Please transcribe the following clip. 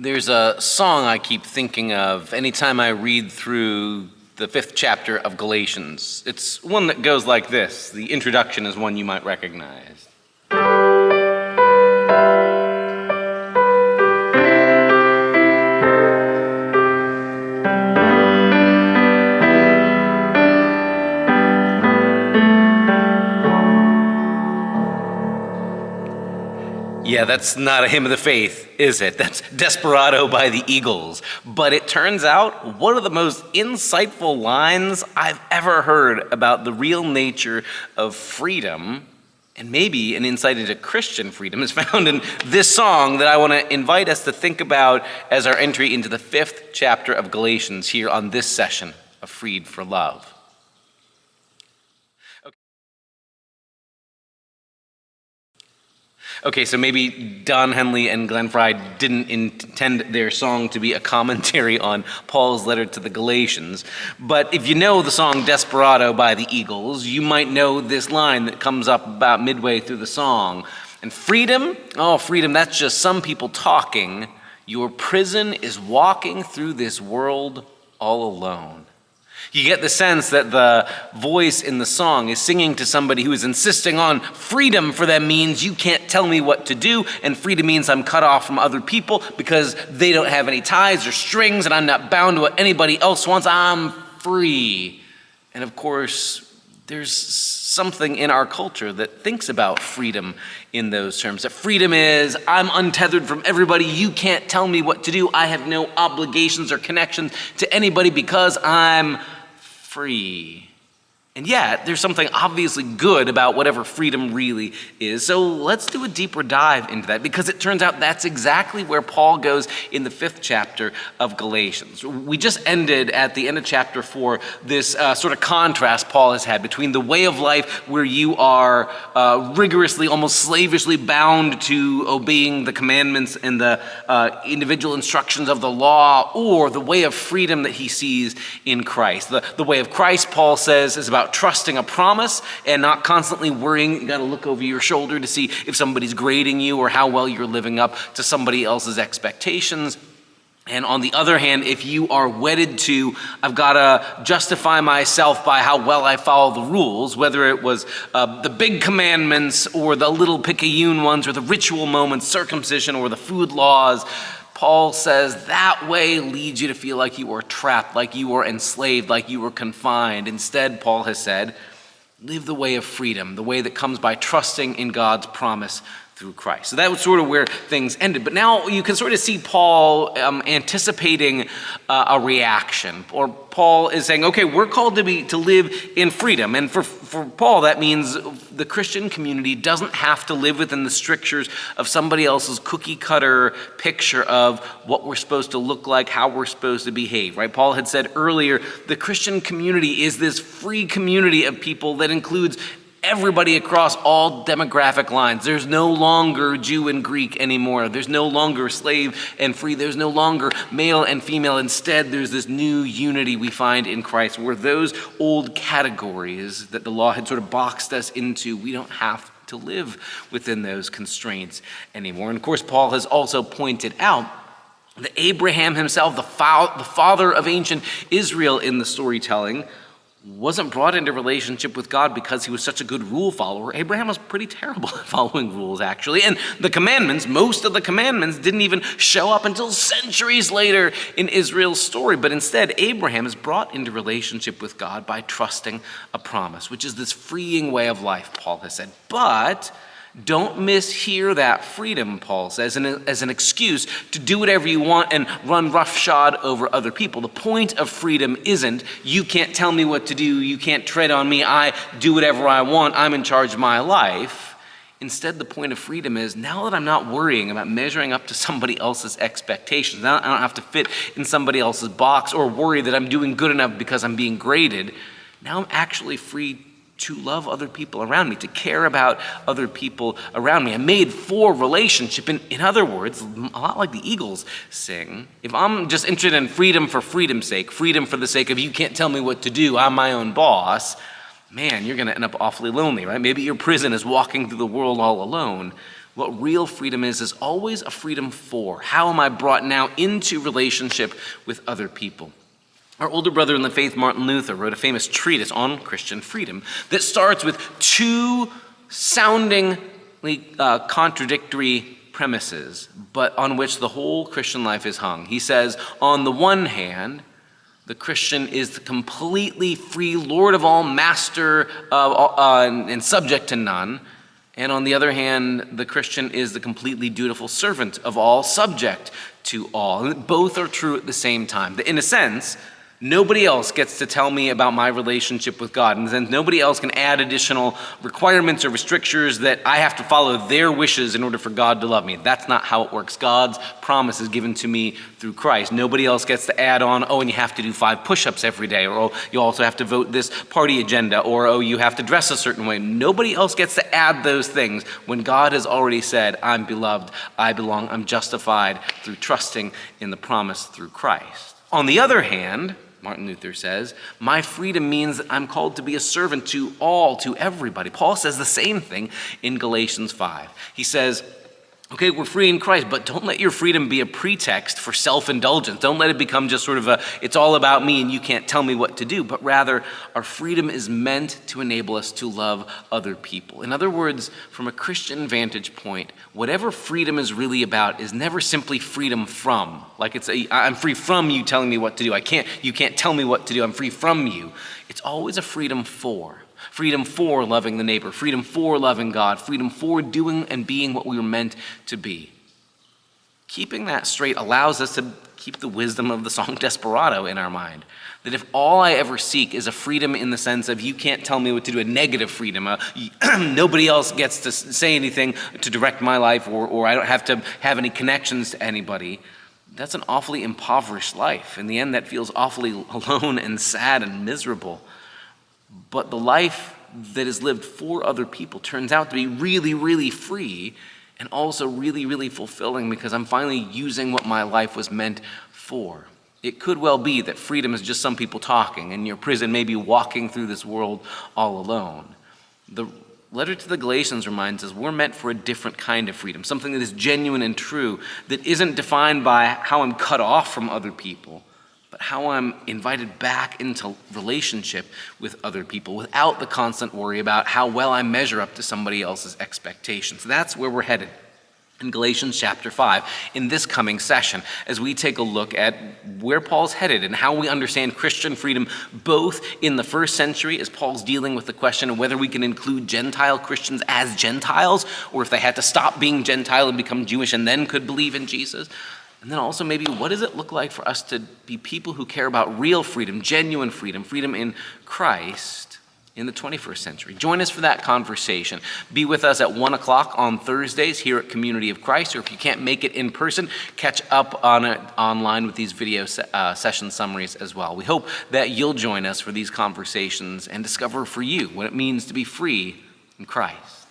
There's a song I keep thinking of anytime I read through the 5th chapter of Galatians. It's one that goes like this. The introduction is one you might recognize. Yeah, that's not a hymn of the faith, is it? That's Desperado by the Eagles. But it turns out one of the most insightful lines I've ever heard about the real nature of freedom, and maybe an insight into Christian freedom, is found in this song that I want to invite us to think about as our entry into the 5th chapter of Galatians here on this session of Freed for Love. Okay, so maybe Don Henley and Glenn Fry didn't intend their song to be a commentary on Paul's letter to the Galatians, but if you know the song Desperado by the Eagles, you might know this line that comes up about midway through the song. And freedom? Oh, freedom, that's just some people talking. Your prison is walking through this world all alone. You get the sense that the voice in the song is singing to somebody who is insisting on freedom. For them means you can't tell me what to do, and freedom means I'm cut off from other people because they don't have any ties or strings, and I'm not bound to what anybody else wants. I'm free. And of course, there's something in our culture that thinks about freedom in those terms. That freedom is, I'm untethered from everybody. You can't tell me what to do. I have no obligations or connections to anybody because I'm free. And yet, there's something obviously good about whatever freedom really is. So let's do a deeper dive into that, because it turns out that's exactly where Paul goes in the 5th chapter of Galatians. We just ended at the end of chapter 4 this sort of contrast Paul has had between the way of life where you are rigorously, almost slavishly bound to obeying the commandments and the individual instructions of the law, or the way of freedom that he sees in Christ. The way of Christ, Paul says, is about trusting a promise and not constantly worrying. You got to look over your shoulder to see if somebody's grading you or how well you're living up to somebody else's expectations. And on the other hand, if you are wedded to, I've got to justify myself by how well I follow the rules, whether it was the big commandments or the little picayune ones or the ritual moments, circumcision or the food laws, Paul says that way leads you to feel like you are trapped, like you are enslaved, like you are confined. Instead, Paul has said, live the way of freedom, the way that comes by trusting in God's promise through Christ. So that was sort of where things ended. But now you can sort of see Paul anticipating a reaction. Or Paul is saying, okay, we're called to live in freedom. And for Paul, that means the Christian community doesn't have to live within the strictures of somebody else's cookie cutter picture of what we're supposed to look like, how we're supposed to behave, right? Paul had said earlier, the Christian community is this free community of people that includes everybody across all demographic lines. There's no longer Jew and Greek anymore. There's no longer slave and free. There's no longer male and female. Instead, there's this new unity we find in Christ, where those old categories that the law had sort of boxed us into, we don't have to live within those constraints anymore. And of course, Paul has also pointed out that Abraham himself, the father of ancient Israel in the storytelling, wasn't brought into relationship with God because he was such a good rule follower. Abraham was pretty terrible at following rules, actually. And the commandments, most of the commandments, didn't even show up until centuries later in Israel's story. But instead, Abraham is brought into relationship with God by trusting a promise, which is this freeing way of life, Paul has said. But don't mishear that freedom, Paul says, as an excuse to do whatever you want and run roughshod over other people. The point of freedom isn't, you can't tell me what to do, you can't tread on me, I do whatever I want, I'm in charge of my life. Instead, the point of freedom is, now that I'm not worrying about measuring up to somebody else's expectations, now I don't have to fit in somebody else's box or worry that I'm doing good enough because I'm being graded, now I'm actually free to love other people around me, to care about other people around me. I'm made for relationship. In other words, a lot like the Eagles sing, if I'm just interested in freedom for freedom's sake, freedom for the sake of you can't tell me what to do, I'm my own boss, man, you're going to end up awfully lonely, right? Maybe your prison is walking through the world all alone. What real freedom is always a freedom for. How am I brought now into relationship with other people? Our older brother in the faith, Martin Luther, wrote a famous treatise on Christian freedom that starts with two soundingly contradictory premises, but on which the whole Christian life is hung. He says, on the one hand, the Christian is the completely free Lord of all, master of all, and subject to none. And on the other hand, the Christian is the completely dutiful servant of all, subject to all. And both are true at the same time. In a sense, nobody else gets to tell me about my relationship with God. And then nobody else can add additional requirements or restrictions that I have to follow their wishes in order for God to love me. That's not how it works. God's promise is given to me through Christ. Nobody else gets to add on, oh, and you have to do 5 push-ups every day, or oh, you also have to vote this party agenda, or oh, you have to dress a certain way. Nobody else gets to add those things when God has already said, I'm beloved, I belong, I'm justified through trusting in the promise through Christ. On the other hand, Martin Luther says, my freedom means that I'm called to be a servant to all, to everybody. Paul says the same thing in Galatians 5. He says, okay, we're free in Christ, but don't let your freedom be a pretext for self-indulgence. Don't let it become just sort of it's all about me and you can't tell me what to do, but rather our freedom is meant to enable us to love other people. In other words, from a Christian vantage point, whatever freedom is really about is never simply freedom from. Like I'm free from you telling me what to do. You can't tell me what to do. I'm free from you. It's always a freedom for. Freedom for loving the neighbor, freedom for loving God, freedom for doing and being what we were meant to be. Keeping that straight allows us to keep the wisdom of the song Desperado in our mind. That if all I ever seek is a freedom in the sense of you can't tell me what to do, a negative freedom, nobody else gets to say anything to direct my life, or I don't have to have any connections to anybody, that's an awfully impoverished life. In the end, that feels awfully alone and sad and miserable. But the life that is lived for other people turns out to be really, really free and also really, really fulfilling because I'm finally using what my life was meant for. It could well be that freedom is just some people talking and your prison may be walking through this world all alone. The letter to the Galatians reminds us we're meant for a different kind of freedom, something that is genuine and true, that isn't defined by how I'm cut off from other people, but how I'm invited back into relationship with other people without the constant worry about how well I measure up to somebody else's expectations. That's where we're headed in Galatians chapter 5 in this coming session as we take a look at where Paul's headed and how we understand Christian freedom both in the first century as Paul's dealing with the question of whether we can include Gentile Christians as Gentiles or if they had to stop being Gentile and become Jewish and then could believe in Jesus. And then also maybe what does it look like for us to be people who care about real freedom, genuine freedom, freedom in Christ in the 21st century? Join us for that conversation. Be with us at 1 o'clock on Thursdays here at Community of Christ, or if you can't make it in person, catch up on it online with these video session summaries as well. We hope that you'll join us for these conversations and discover for you what it means to be free in Christ.